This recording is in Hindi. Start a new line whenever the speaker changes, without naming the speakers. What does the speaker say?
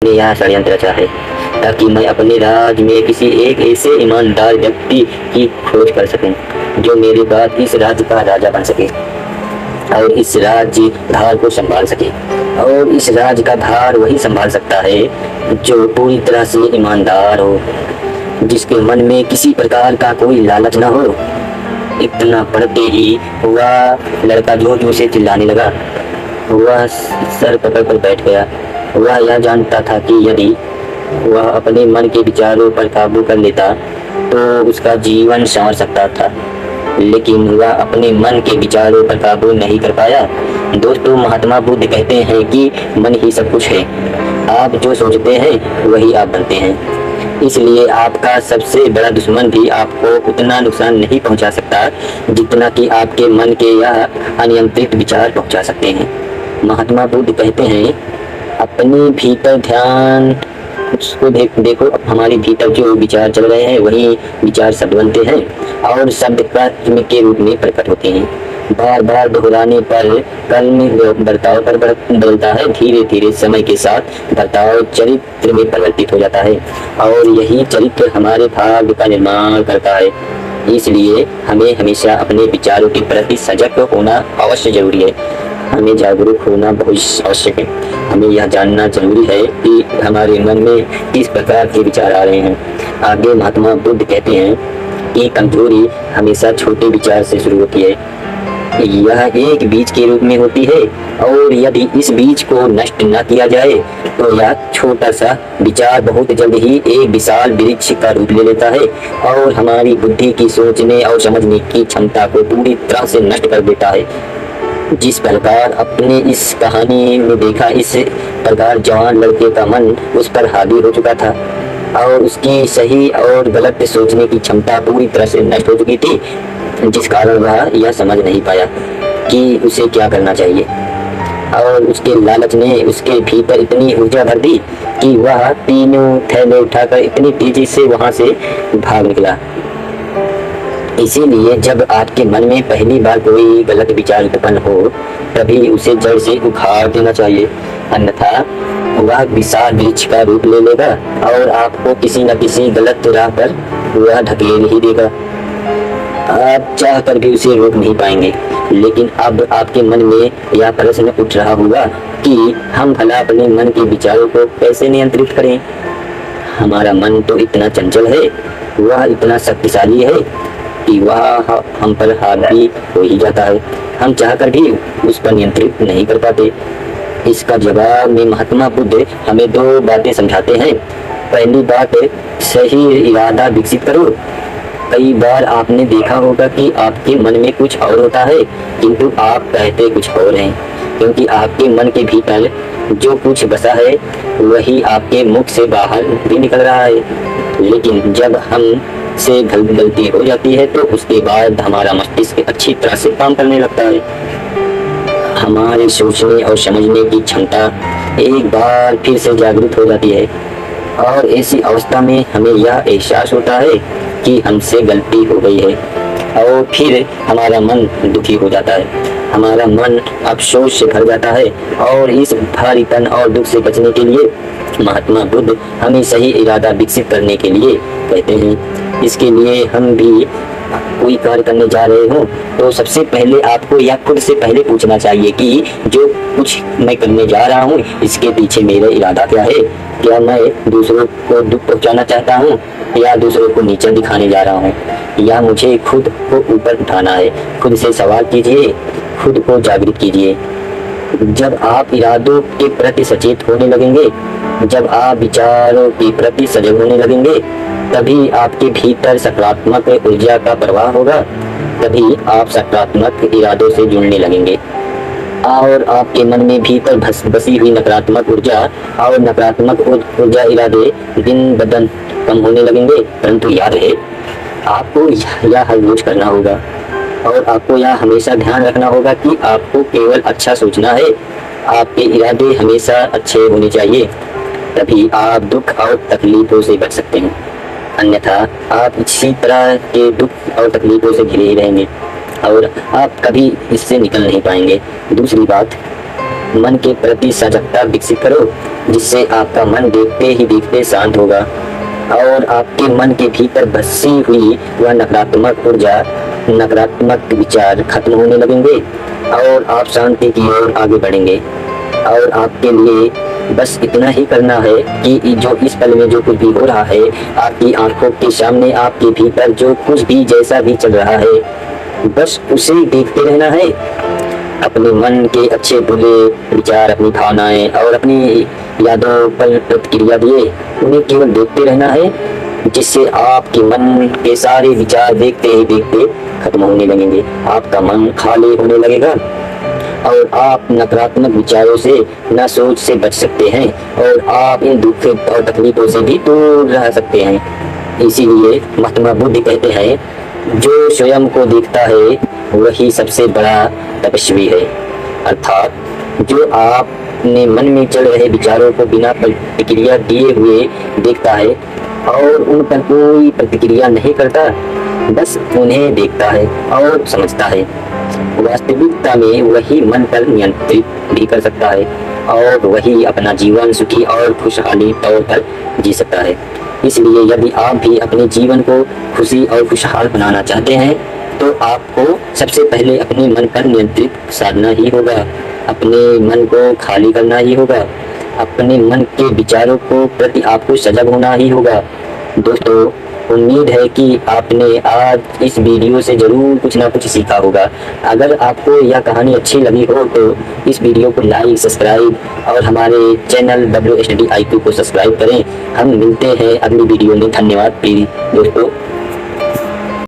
ने यह षड्यंत्र रचा है ताकि मैं अपने राज्य में किसी एक ऐसे ईमानदार व्यक्ति की खोज कर सकूं जो मेरे बाद इस राज्य का राजा बन सके और इस राज्य धार को संभाल सके। और इस राज्य का धार वही संभाल सकता है जो पूरी तरह से ईमानदार हो, जिसके मन में किसी प्रकार का कोई लालच न हो। इतना पढ़ते ही वह लड़का जोर से चिल्लाने लगा। वह सर पकड़ कर बैठ गया। वह यह जानता था कि यदि वह अपने मन के विचारों पर काबू कर लेता तो उसका जीवन संवर सकता था, लेकिन वह अपने मन के विचारों पर काबू नहीं कर पाया। दोस्तों, महात्मा बुद्ध कहते हैं कि मन ही सब कुछ है। आप जो सोचते हैं वही आप बनते हैं। इसलिए आपका सबसे बड़ा दुश्मन भी आपको उतना नुकसान नहीं पहुंचा सकता जितना कि आपके मन के यह अनियंत्रित विचार पहुंचा सकते हैं। महात्मा बुद्ध कहते हैं, अपने भीतर ध्यान उसको देखो। अब हमारे भीतर जो विचार चल रहे हैं वही विचार शब्द बनते हैं और शब्द कर्म के रूप में प्रकट होते हैं। बार बार दोहराने पर कर्म बर्ताव पर बदलता है। धीरे धीरे समय के साथ बर्ताव चरित्र में परिवर्तित हो जाता है और यही चरित्र हमारे भाग्य का निर्माण करता है। इसलिए हमें हमेशा अपने विचारों के प्रति सजग होना अवश्य जरूरी है। हमें जागरूक होना बहुत आवश्यक है। हमें यह जानना जरूरी है कि हमारे मन में किस प्रकार के विचार आ रहे हैं। आगे महात्मा बुद्ध कहते हैं कि कमजोरी हमेशा छोटे विचार से शुरू होती है। यह एक बीज के रूप में होती है और यदि इस बीज को नष्ट न किया जाए तो यह छोटा सा विचार बहुत जल्द ही एक विशाल वृक्ष का रूप ले लेता है और हमारी बुद्धि की सोचने और समझने की क्षमता को पूरी तरह से नष्ट कर देता है। जिस प्रकार अपने इस कहानी में देखा, इस प्रकार जवान लड़के का मन उस पर हावी हो चुका था और उसकी सही और गलत सोचने की क्षमता पूरी तरह से नष्ट हो चुकी थी, जिस कारण वह यह समझ नहीं पाया कि उसे क्या करना चाहिए। और उसके लालच ने उसके भीतर इतनी ऊर्जा भर दी कि वह तीनों थैले उठाकर इतनी तेजी से वहां से भाग निकला। इसीलिए जब आपके मन में पहली बार कोई गलत विचार उत्पन्न हो तभी उसे जड़ से उखाड़ देना चाहिए, अन्यथा वह विशाल वृक्ष का रूप ले लेगा और आपको किसी न किसी गलत राह पर वह ढकेल ही देगा। आप चाह कर भी उसे रोक नहीं पाएंगे। लेकिन अब आपके मन में यह प्रश्न उठ रहा होगा कि हम भला अपने मन के विचारों को कैसे नियंत्रित करें। हमारा मन तो इतना चंचल है, वह इतना शक्तिशाली है कि वह हम पर हावी हो ही जाता है। हम चाहकर भी उस पर नियंत्रित नहीं कर पाते। इसका जवाब में महात्मा बुद्ध हमें दो बातें समझाते हैं। पहली बात, सही इरादा विकसित करो। कई बार आपने देखा होगा कि आपके मन में कुछ और होता है किंतु आप कहते कुछ और हैं, क्योंकि आपके मन के भीतर जो कुछ बसा है वही आपके मुख से बाहर भी निकल रहा है। लेकिन जब हम से गलती हो जाती है तो उसके बाद हमारा मस्तिष्क अच्छी तरह से काम करने लगता है। हमारे सोचने और समझने की क्षमता एक बार फिर से जागृत हो जाती है और ऐसी अवस्था में हमें यह एहसास होता है कि हमसे गलती हो गई है और फिर हमारा मन दुखी हो जाता है। हमारा मन अफसोस से भर जाता है और इस भारीपन और दुख से बचने के लिए महात्मा बुद्ध हमें सही इरादा विकसित करने के लिए कहते हैं। इसके लिए हम भी कोई कार्य करने जा रहे हो तो सबसे पहले आपको यह खुद से पहले पूछना चाहिए कि जो कुछ मैं करने जा रहा हूँ इसके पीछे मेरा इरादा क्या है। क्या मैं दूसरों को दुख पहुँचाना चाहता हूँ या दूसरों को नीचे दिखाने जा रहा हूँ, या मुझे खुद को ऊपर उठाना है। खुद से सवाल कीजिए, खुद को जागृत कीजिए। जब आप इरादों के प्रति सचेत होने लगेंगे, जब आप विचारों के प्रति सजग होने लगेंगे, तभी आपके भीतर सकारात्मक ऊर्जा का प्रवाह होगा। तभी आप सकारात्मक इरादों से जुड़ने लगेंगे और आपके मन में भीतर बसी हुई नकारात्मक ऊर्जा और नकारात्मक ऊर्जा इरादे दिन ब दिन कम होने लगेंगे। परंतु याद रहे, आपको यह हर रोज करना होगा और आपको यह हमेशा ध्यान रखना होगा कि आपको केवल अच्छा सोचना है। आपके इरादे हमेशा अच्छे होने चाहिए, तभी आप दुख और तकलीफों से बच सकते हैं। अन्यथा आप इसी तरह के दुख और तकलीफों से घिरे ही रहेंगे और आप कभी इससे निकल नहीं पाएंगे। दूसरी बात, मन के प्रति सजगता विकसित करो, जिससे आपका मन देखते ही देखते शांत होगा और आपके मन के भीतर बसी हुई वह नकारात्मक ऊर्जा, नकारात्मक विचार खत्म होने लगेंगे और आप शांति की ओर आगे बढ़ेंगे। और आपके लिए बस इतना ही करना है कि जो इस पल में जो कुछ भी हो रहा है, आपकी आंखों के सामने, आपके भीतर जो कुछ भी जैसा भी चल रहा है, बस उसे देखते रहना है। अपने मन के अच्छे बुरे विचार, अपनी भावनाएं और अपनी यादों पर प्रतिक्रिया दिए उन्हें केवल देखते रहना है, जिससे आपके मन के सारे विचार देखते ही देखते खत्म होने लगेंगे। आपका मन खाली होने लगेगा और आप नकारात्मक विचारों से, न सोच से बच सकते हैं और आप इन दुख और तकलीफों से भी दूर रह सकते हैं। इसीलिए महात्मा बुद्ध कहते हैं, जो स्वयं को देखता है वही सबसे बड़ा तपस्वी है। अर्थात जो आपने मन में चल रहे विचारों को बिना प्रतिक्रिया दिए हुए देखता है और उन पर कोई प्रतिक्रिया नहीं करता, बस उन्हें देखता है और समझता है, वास्तविकता में वही मन पर नियंत्रित भी कर सकता है और वही अपना जीवन सुखी और खुशहाली तौर पर जी सकता है। इसलिए यदि आप भी अपने जीवन को खुशी और खुशहाल बनाना चाहते हैं, तो आपको सबसे पहले अपने मन पर नियंत्रित साधना ही होगा, अपने मन को खाली करना ही होगा, अपने मन के विचारों को प्रति आपको सजग होना ही होगा। दोस्तों, उम्मीद है कि आपने आज इस वीडियो से जरूर कुछ ना कुछ सीखा होगा। अगर आपको यह कहानी अच्छी लगी हो तो इस वीडियो को लाइक, सब्सक्राइब और हमारे चैनल WSTD IQ को सब्सक्राइब करें। हम मिलते हैं अगली वीडियो में। धन्यवाद प्रिय दोस्तों।